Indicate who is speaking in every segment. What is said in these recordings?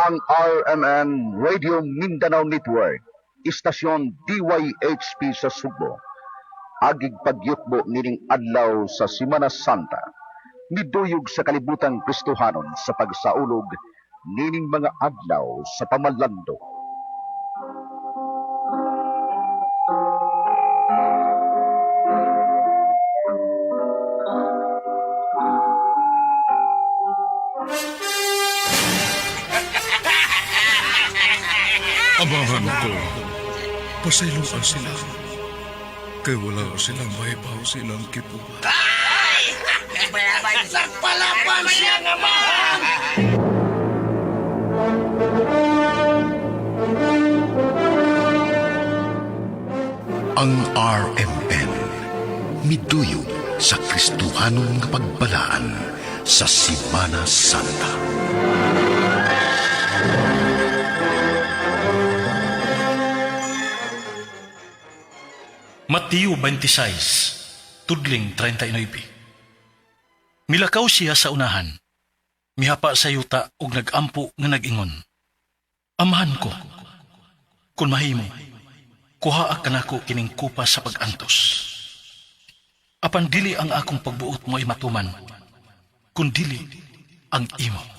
Speaker 1: ang RMN Radio Mindanao Network, istasyon DYHP sa Subo. Agig pagyutbo nining adlaw sa Semana Santa, miduyog sa kalibutang Kristohanon sa pagsaulog nining mga adlaw sa pamalandong.
Speaker 2: Amahan ko, pasayloan sila. Kaya wala silang maibaw silang kipuan.
Speaker 3: Sa palaban siya nga mahal!
Speaker 4: Ang RMN, miduyog sa Kristohanong nga pagbalaan sa Semana Santa.
Speaker 5: Mateo 26, tudling 39. Milakaw siya sa unahan, mihapa sa yuta ug nagampo nga nagingon. Amahan ko, kung mahimo, kuhaa ka nako kining kupa sa pag-antos. Apan dili ang akong pagbuot mo ay matuman, kun dili ang imo.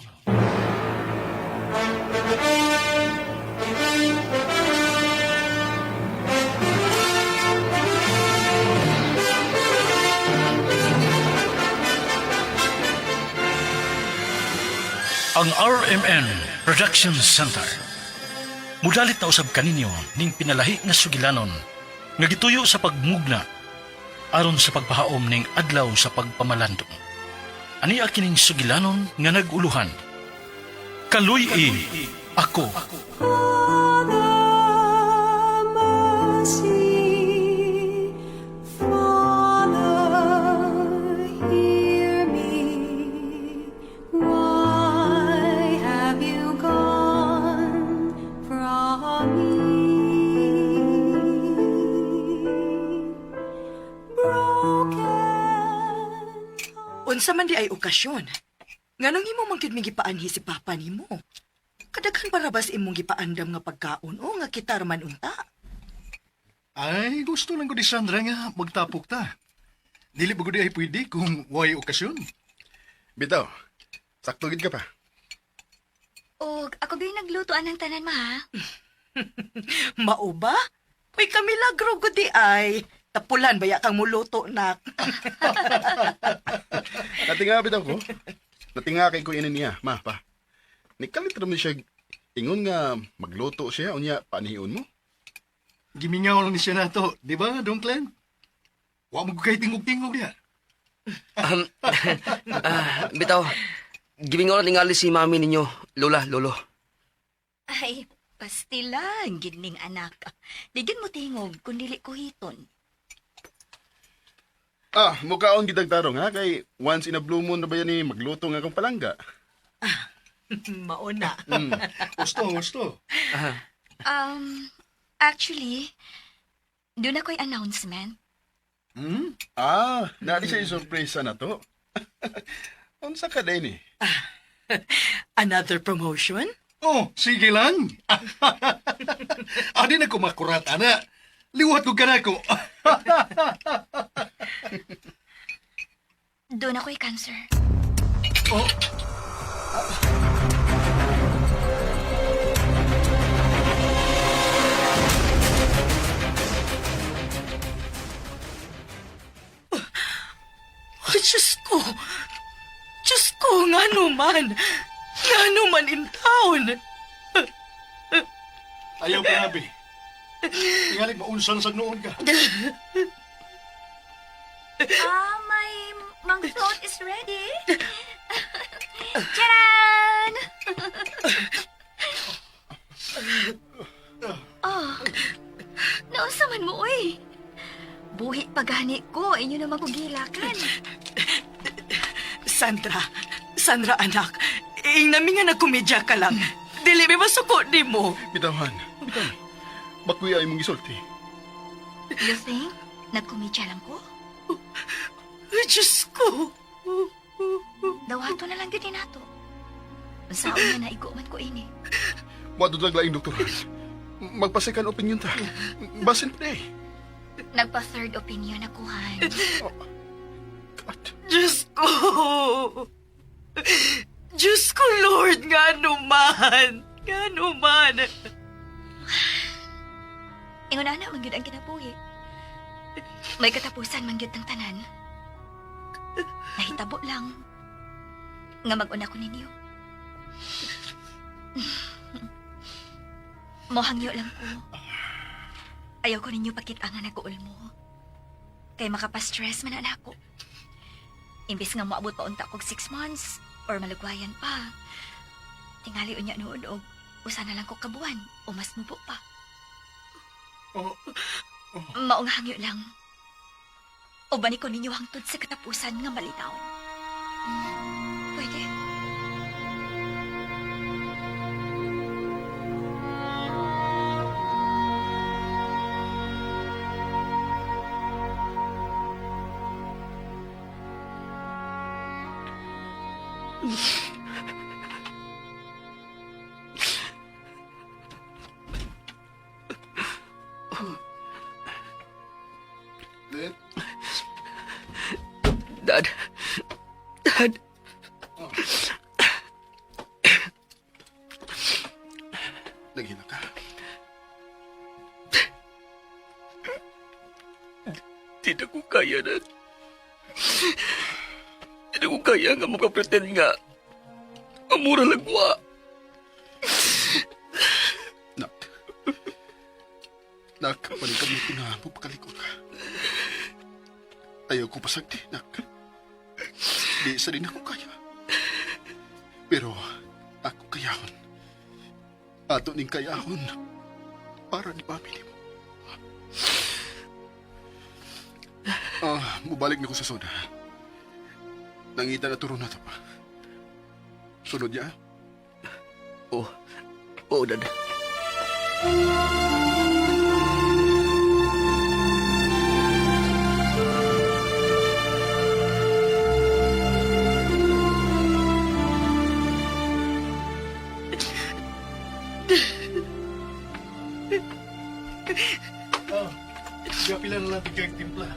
Speaker 5: Ang RMN Production Center. Mudalit na usab kaninyo ning pinalahi nga sugilanon nga gituyo sa pagmugna aron sa pagpahaom ning adlaw sa pagpamalandong. Ani kining sugilanon nga naguluhan. Kaluy-i ako.
Speaker 6: Unsa man di ay okasyon. Nganong imo man gid migipaanhi si papa nimo? Kadaghan parabas imong gipaandam nga pagkaon o nga kitar man unta.
Speaker 2: Ay, gusto lang ko ni Sandra nga magtapok ta. Dili ba ko di ay pwede kung way okasyon?
Speaker 7: Bitaw, sakto gid ka pa.
Speaker 8: Og ako ba yung naglutoan ng tanan mo, ha?
Speaker 6: Mao ba? Uy, kamilagro gud di ay. Tapulan baya kang muluto nak.
Speaker 7: Natinga bitaw ko. Natinga kay ko inin niya, ma, pa. Nikalit naman siya ingon nga magluto siya, unya panihion mo.
Speaker 2: Gimingaw lang ni siya na to, di ba, Don Glenn? Wa mo kay tingog-tingog niya.
Speaker 3: Bitaw, gibing oras ningali si mami ninyo, lola, lolo.
Speaker 8: Ay, pastilan, gining anak. Digin mo tingog, kung dili ko hiton.
Speaker 7: Mukhaon gid tarong ha, kay once in a blue moon na ba yan ni magluto nga akong palangga.
Speaker 6: Mao na.
Speaker 2: Gusto.
Speaker 8: Actually, doon ako'y announcement.
Speaker 7: Nari siya yung sorpresa na to. Unsa ka day ni?
Speaker 6: Another promotion?
Speaker 2: Oh, sige lang. Adi na ko makurat, ana. Liwat ko ka na ko.
Speaker 8: Doon ako'y cancer.
Speaker 2: Oh.
Speaker 6: Ay, Diyos ko! Diyos ko, nga naman! Nga naman in town!
Speaker 2: Ayaw pa, Abi. Tingali, maunsan sa noon ka.
Speaker 8: My mangthot is ready. Charan! Naunsa man mo, uy. Buhi pagani ko, inyo na magugilakan.
Speaker 6: Sandra anak, nami nga nagkumedya ka lang. Dili may masuko di mo.
Speaker 7: Bitawan, bakuy ay mong isulti.
Speaker 8: You think? Nagkumidya lang ko?
Speaker 6: Ay, Diyos ko!
Speaker 8: Dawato na lang yun nato. Unsaon nga naigo man ko ini.
Speaker 7: Madudag laing doktoran. Magpa-second opinion ta. Basin pa eh.
Speaker 8: Nagpa-third opinion ako, Han.
Speaker 7: God.
Speaker 6: Diyos ko! Diyos ko, Lord, nga naman! Nga naman!
Speaker 8: Ingon na man gyud ang kinabuhi. May katapusan man gyud ang tanan. Nahitabo lang nga mag-una ko ninyo. Mohangyo lang ko. Ayaw ko ninyo pakitangan na kuul mo. Kay makapastress man na ako. Imbis nga maabot pa unta kog 6 months or malugwayan pa. Tingali unya noon og usa na lang ko kabuan o mas mubo pa. Mao nga hangyo lang. O bani ko ninyo hangtod sa katapusan nga malinaw. Pwede?
Speaker 3: Dad. Dad.
Speaker 7: Naghina ka.
Speaker 3: Di na ko kaya, Dad. Di na ko kaya nga makapretend nga. Amura lagwa.
Speaker 7: Nak. Nak, panikamuti na pupakalikot ka. Ayaw ko pasagdi, nak. Di isa din ako kaya. Pero ako kayahon. Ato ning kayahon para ni pamilya mo. Mubalik na ko sa soda. Nangita na turo na ito pa. Sunod niya?
Speaker 3: Oo, Dad.
Speaker 2: Pila na natin kag timpla.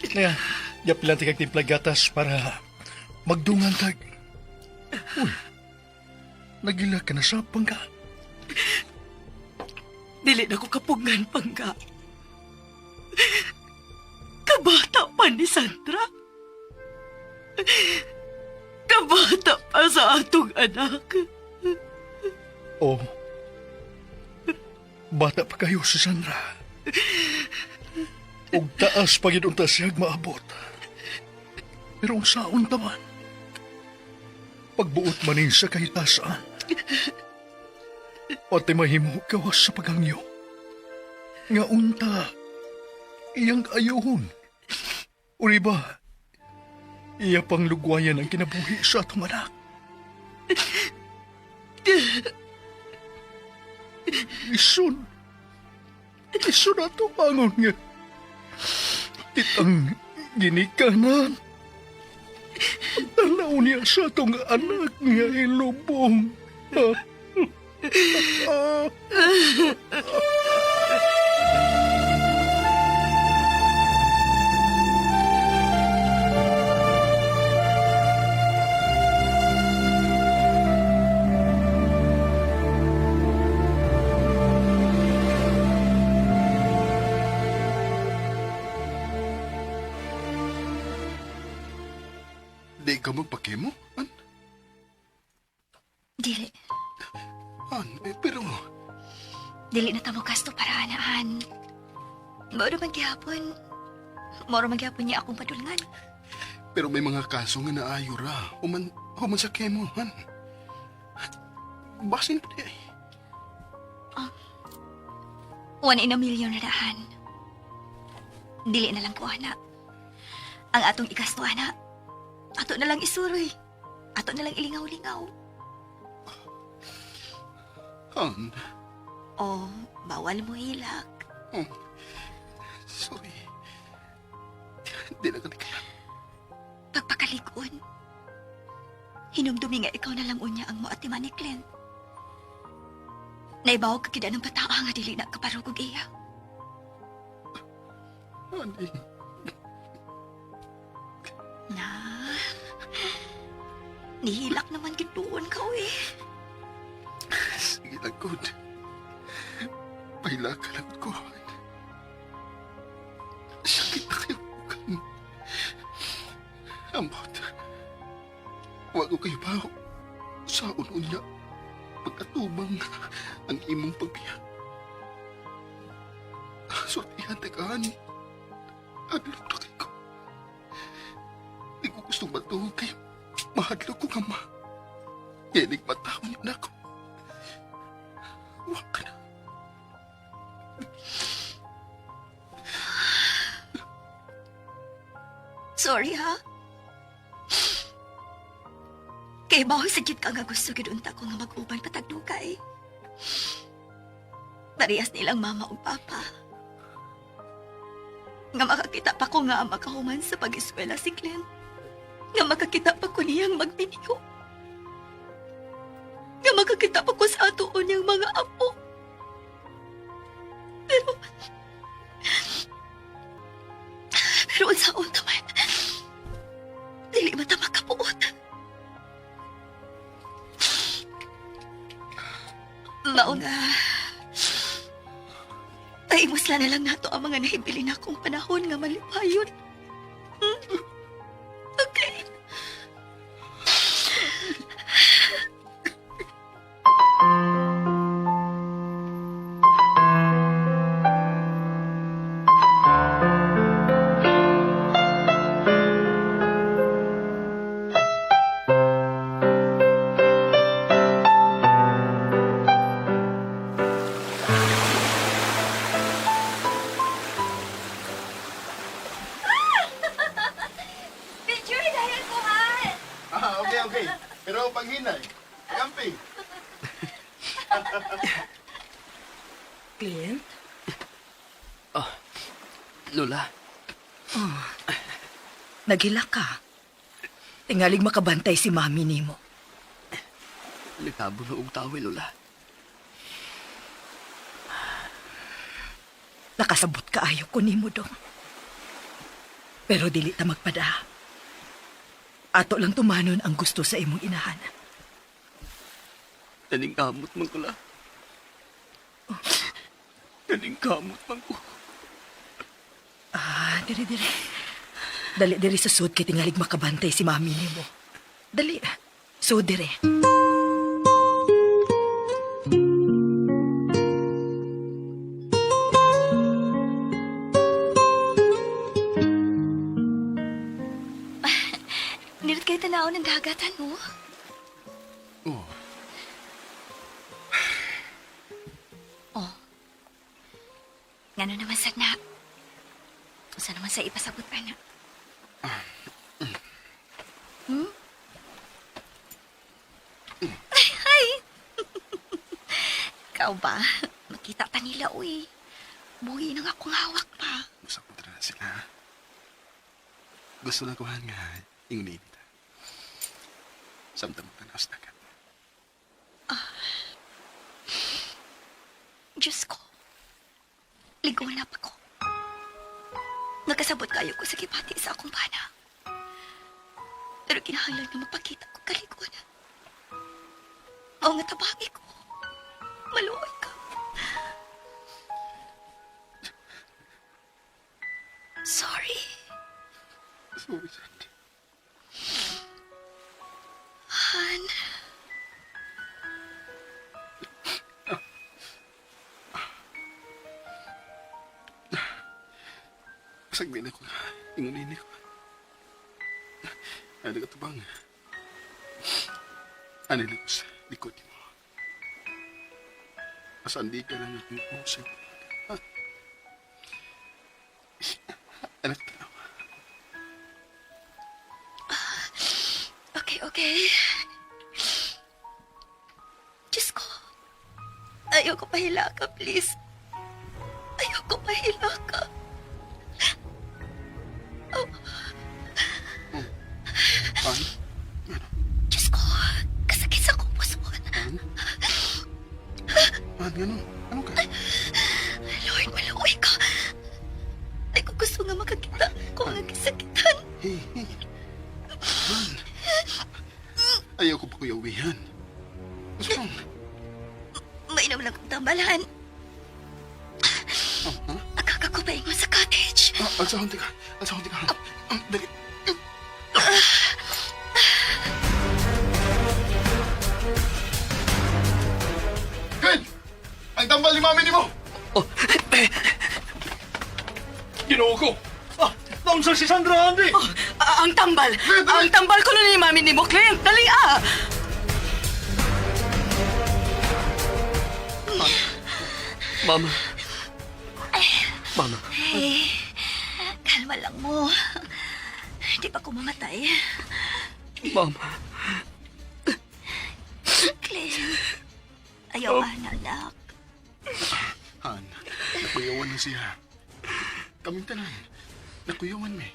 Speaker 2: Nga, pila natin kag timpla gatas para magdungan kag... Uy, nagila ka na sa pangga.
Speaker 6: Dili na ko kapungan, Pangga. Kabata pa ni Sandra. Kabata pa sa atong anak.
Speaker 2: Oh, bata pa kayo si Sandra. Ug taas pa gid unta siyag maabot. Pero ang saon taman, pagbuot manin sa kahitasan, pati mahimo gawas sa paghangyo. Nga unta, iyang ayuhon. Uri ba, iya pang lugwayan ang kinabuhi sa atong anak. Isun ato bangon nga. Titang ginikanan. Ang tanaw niya sa atong anak nga ilubong.
Speaker 7: Di ka magpakemo, an?
Speaker 8: Dili.
Speaker 7: Pero
Speaker 8: Dili na tamo kasto para anaan. Moro magyapon. Moro magyapon niya akong padulngan.
Speaker 7: pero may mga kaso nga naayo ra. Human sa kemo, han. Basin pa di ay.
Speaker 8: 1 in a million na daan. Dili na lang ko, anak. Ang atong ikasto, anak. Ato na lang isuroy. Ato na lang ilingaw-lingaw.
Speaker 7: Han,
Speaker 8: O, bawal mo hilak.
Speaker 7: sorry. Di na kalikala.
Speaker 8: Pagpakalikon. Hinumdumi nga ikaw na lang unya ang moatiman ni Clint. Naibaw ka kida ng bataa nga dili na kaparugog iya.
Speaker 7: Ani,
Speaker 8: Na, nihilak naman gituon ka eh.
Speaker 7: sige lang, good. Paila ka lang ko. Sakit na kayo bukan. Amot. Huwag ko kayo ba sa uno niya pagkatubang ang imong pagbiya. Sortihan tagaan. Adlok na kayo. Di ko gusto matuhog kayo. Mahadlok ko nga ma. Yanig matahon niyo na ako. Huwag ka na.
Speaker 8: Sorry ha. Kay bahoy sagit ka nga gusto gidunta ko nga mag-uban patagdugay. Parehas nilang mama ug papa. Nga makakita pa ko nga makahuman sa pag-eskwela si Glenn. Nga makakita pa ko niyang magbiniho. Nga makakita pa ko sa atuon niyang mga apo. Pero sa unta man, dili mata makapuot. Mao nga, ay musla na lang nato ang mga nahibili na akong panahon nga malipayon. Okay.
Speaker 9: Picture dahil kuhan!
Speaker 7: Okay. Pero paghinay, camping.
Speaker 6: Clint?
Speaker 3: Lola,
Speaker 6: Nagila ka. Tingalig makabantay si mami nimo.
Speaker 3: nagkabo na og tawi, Lola.
Speaker 6: Nakasabot ka ayo ko nimo dong. Pero dili ta magpada. Ato lang tumanon ang gusto sa imong inahan.
Speaker 3: Daning kamot man ko, la. Daning kamot man ko.
Speaker 6: Diri. Dali sa sud kay tingalig makabantay si mami nimo. Dali. Sud diri.
Speaker 8: Nilit kayo tanawon ng dagatan mo.
Speaker 7: Oh,
Speaker 8: Oh. Ngano naman sad na. Usa naman sa ipasabot ana. Ay! Kau ba? Makita pa nila, uy. Buhi nang akong hawak pa.
Speaker 7: gusto ko na sila. Gusto na ko nga ingunin kita. Samtang tanaw sa tagat.
Speaker 8: Diyos ko. Ligaw na pa ko. Nagkasabot kayo ko sa kipati sa akong bana. Pero kinahanglan na magpakita ko kaligon. Mao nga tabagi ko. Maluoy ka. Sorry.
Speaker 7: Sorry, Sandy.
Speaker 8: Han.
Speaker 7: Pasag din ako ingunin ko. Ano ka tabang? Ano lang ko sa likod mo? Asandi ka lang at pusing. Anak tanaw.
Speaker 8: Okay. Diyos ko. Ayoko pahila ka, please. Ayoko pahila ka.
Speaker 7: Ano?
Speaker 8: Diyos ko.
Speaker 7: Ano? Ano ka?
Speaker 8: Lord, maluoy ka. Ay ko gusto nga makakita ko nga kisakitan.
Speaker 7: Hey. Han. Ayaw ko pa kuya uwihan. What's wrong?
Speaker 8: Mainom lang kong tambalan.
Speaker 7: Ha?
Speaker 8: Akakakubay mo sa cottage.
Speaker 7: Alsahon ka. Dali. Gwen! Ang tambal ni mami ni mo!
Speaker 2: Ginoo ko! Naon sa si Sandra, Andy!
Speaker 6: Ang tambal! Ang tambal ko na ni mami ni mo, Clint! Dali ah!
Speaker 3: Mama. Mama.
Speaker 8: Hey, kalma lang mo. Di pa ko mamatay.
Speaker 3: Mama.
Speaker 8: Clint, ayaw anak.
Speaker 7: Han, nakuyawan na siya. Kaming tanan, nakuyawan me.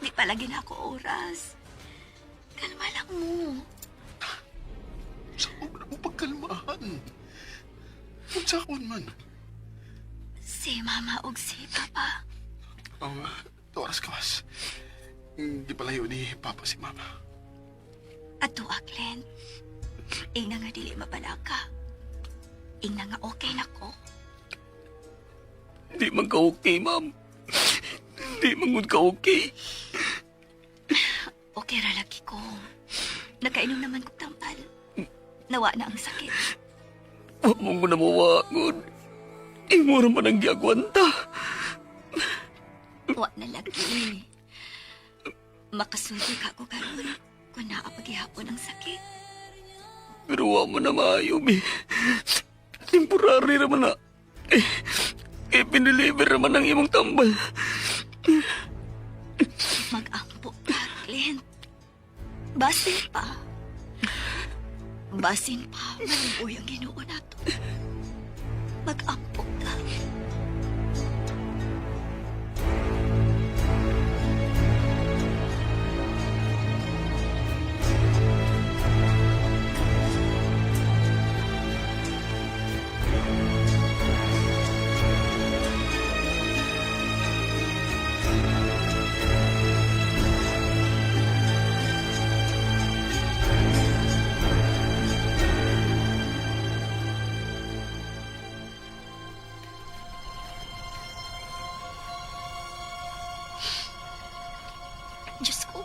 Speaker 8: Di pa lagi na ako oras. Kalma lang mo.
Speaker 7: Saan mo na mo pagkalmahan? Magsakon man.
Speaker 8: Si Mama ug si Papa.
Speaker 7: Oras kawas. Di palayo ni Papa si Mama.
Speaker 8: Ato Clint. Ingna nga dili mapalaka. Ingna nga okay na ko.
Speaker 3: Di man ka okay, ma'am. Di man gud ka okay.
Speaker 8: Okay ra lagi ko. Nakainom naman ko tambal. Nawa na ang sakit.
Speaker 3: Among ko na mawagod. Imo naman ang giagwanta.
Speaker 8: Wa na lagi. Makasulti ka ko karon kung naapaghihapon ang sakit.
Speaker 3: Pero wa mo na maayo, mi. Temporary naman na. Piniliver naman ang imong tambal.
Speaker 8: Mag-ampo ka, Clint. Basin pa. Maluboy ang Ginoo nato. Mag-ampo ka. Diyos ko.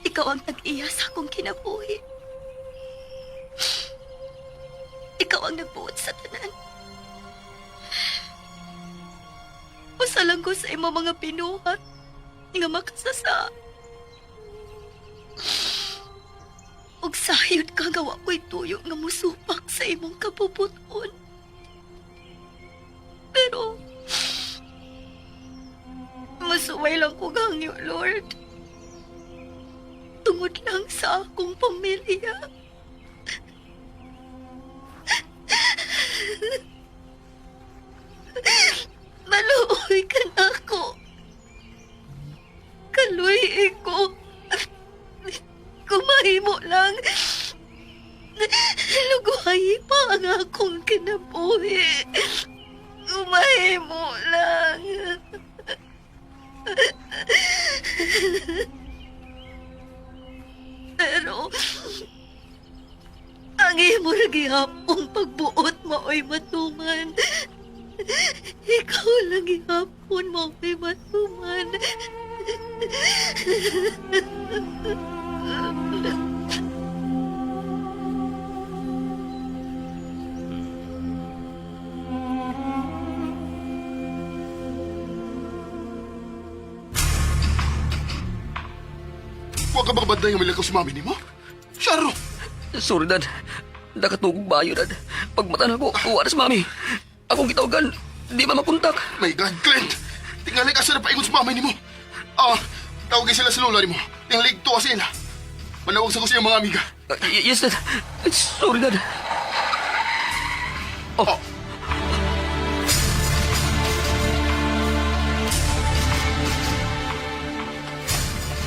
Speaker 8: Ikaw ang nag-iya sa akong kinabuhi. Ikaw ang nagbuot sa tanan. Usalang ko sa imo mga pinuhat nga makasasa. Ug sayod ka nga wa ko'y tuyo nga musupak sa imong kapuputon. Pero masuway lang ko gangyo, Lord. Tungod lang sa akong pamilya. Maluoy ka na ako. Kaluy ko. Kumahimo lang. Luguhay pa ang akong kinabuhi. Kumahimo lang. Pero ang imo gihapong pagbuot mao'y matuman. Ikaw lang gihapon mao'y matuman.
Speaker 7: Huwag ka bang banday ang milagaw si mami ni mo? Sharo!
Speaker 3: Sorry, Dad. Nakatugog bayo, Dad. Pagmata na ko, uwaras, mami. Akong kitawagan, di ba makontak?
Speaker 7: My God, Clint! Tingali ka sila paingon sa mami ni mo. Tawagin sila sa lula ni mo. Tinglig tuwa sila. Manawag sa ko siya mga amiga.
Speaker 3: Yes, Dad. Sorry, Dad.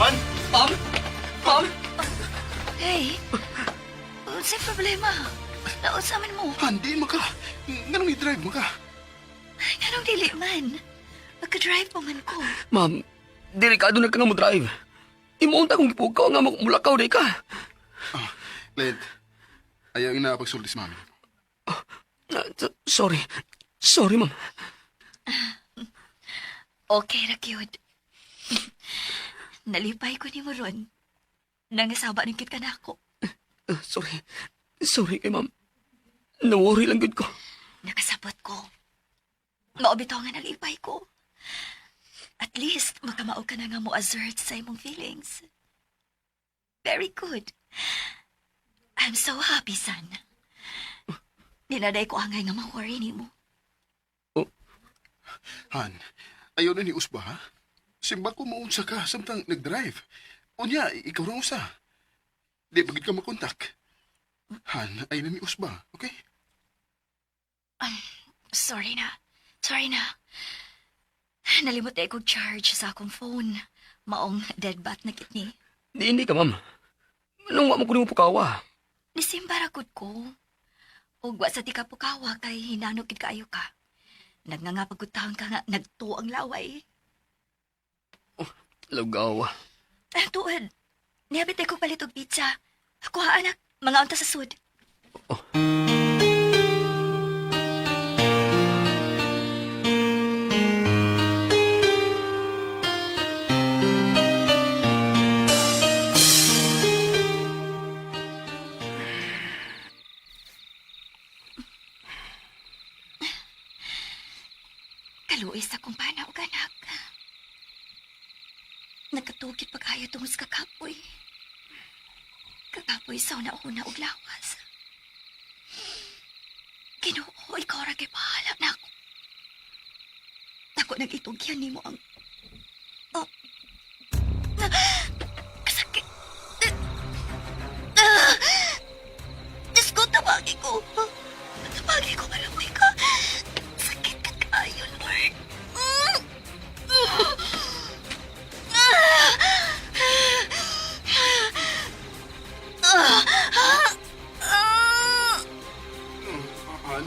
Speaker 7: Han?
Speaker 3: Ma'am?
Speaker 8: Hey, sa problema? Laot sa amin mo.
Speaker 7: Han, di maka. Ganong i-drive mo ka.
Speaker 8: Ganong dili man. Magka-drive pa man ko.
Speaker 3: Ma'am, delikado na ka nga mo drive. Imuunta kong ipukaw nga mulakaw day ka.
Speaker 7: Clint, ayaw ina pagsulti si mami.
Speaker 3: Sorry. Sorry, ma'am.
Speaker 8: Okay ra, cute. Nalipay ko ni mo ron. Nangasaba ng kit ka na ako.
Speaker 3: Sorry. Sorry kay ma'am. Nawori lang good ko.
Speaker 8: Nakasabot ko. Maobito nga nalipay ko. At least, makamao ka na nga mo assert sa imong feelings. Very good. I'm so happy, son. Ninaday ko angay nga ma-worry ni mo.
Speaker 7: Han, ayaw na ni Usba, ha? Simba ko maunsa ka samtang nag-drive. Unya, ikaw rin usa. Di bagid ka makontak. Han, ayaw na ni Usba, okay?
Speaker 8: Sorry na. Sorry na. Nalimot na ikong charge sa akong phone. Maong dead bat na kitni.
Speaker 3: Hindi ka, ma'am. Anong wa mo kunin mo pukawa?
Speaker 8: Nisimbarakod ko. Ug wa sa tika pukawa kay hinanok kid kaayo ka. Nagnangapagutahon ka nga nagtuo ang laway.
Speaker 3: Lugaw.
Speaker 8: Tuod. Nihabit ko palit og pizza. Ako ha anak, mga unta sa sud. Kaluis akong pana og anak. Nagkatugid pag-ayo tungod sa kakapoy. Kakapoy sa una-una og lawas. Ginoo, ikaw ra kay bahala na ako. Ako nag-itugyan nimo ang... Oh. Kasakit. Diyos ko, tabagi ko. Tabagi ko, alam ka. Sakit ka kayo, Lord.
Speaker 7: Han?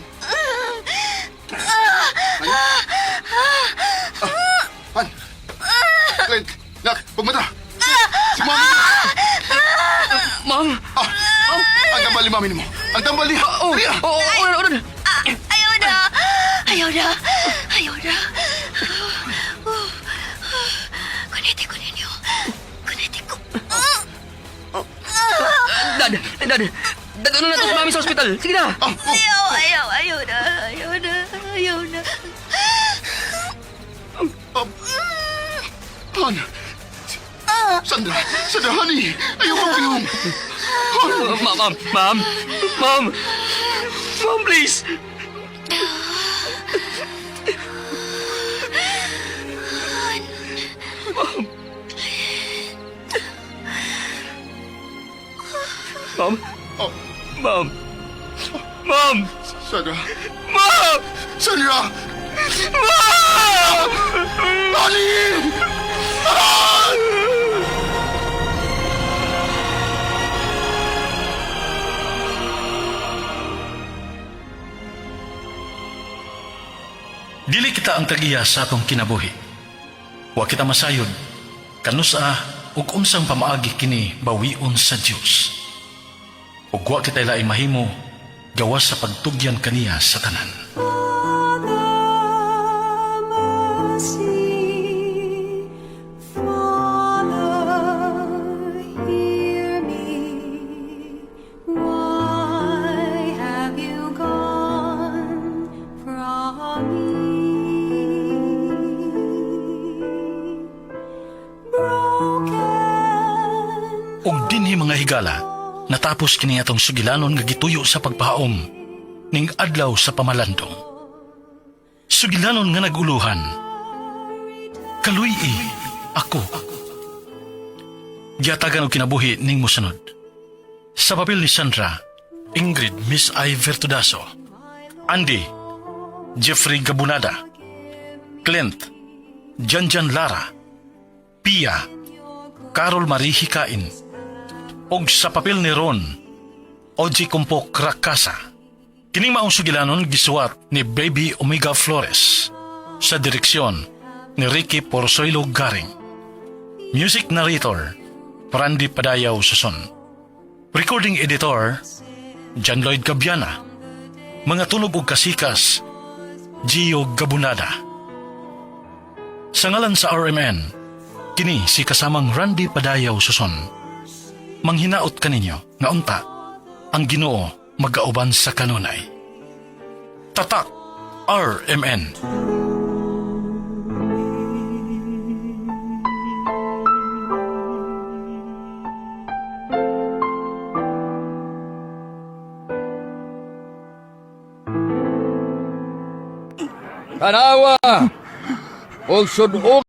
Speaker 7: Han? Clint, nak, pagmata. Si mami mo.
Speaker 3: Ma'am!
Speaker 7: Ang tambal ni mami mo. Ang tambal niya.
Speaker 3: Ano?
Speaker 8: Ayaw na! Ayaw na! Ayaw na! Kuniti ko ninyo. Kuniti ko.
Speaker 3: Dad! Dad, ano na to si mami sa ospital? Sige na!
Speaker 8: Ayaw na! Ayaw na!
Speaker 7: Han! Sandra, honey! Ayaw kang piyong!
Speaker 3: Ma'am, please! Ma'am!
Speaker 7: Sandra!
Speaker 3: Ma'am!
Speaker 7: Sandra!
Speaker 3: Ma'am!
Speaker 7: Honey!
Speaker 5: Dili kita ang tagiya sa atong kinabuhi. Wa kita masayod, kanusa ug unsang pamaagi kini bawion sa Dios. Ug wa kita laing mahimo gawas sa pagtugyan kaniya sa tanan. Og dinhi mga higala, natapos kini atong sugilanon nga gituyo sa pagpahaom ning adlaw sa pamalandong. Sugilanon nga naguluhan. Kaluy-i ako. Giyatagan og kinabuhi ning mosunod. Sa papel ni Sandra, Ingrid Miss I. Vertudaso, Andy Jeffrey Gabunada, Clint Janjan Lara, Pia Carol Marie Hikain, og sa papel ni Ron, Oji Kumpok Rakasa. Kining maong sugilanon gisuwat ni Baby Omega Flores sa direksyon ni Ricky Porzoilo Garing. Music narrator Randy Padayaw Suson. Recording editor John Lloyd Gabiana. Mga tunog ug kasikas Gio Gabunada. Sa ngalan sa RMN, kini si kasamang Randy Padayaw Suson. Manghinaot kaninyo nga unta ang Ginoo magauban sa kanunay. Tatak RMN.
Speaker 10: Tanawa! Og sunog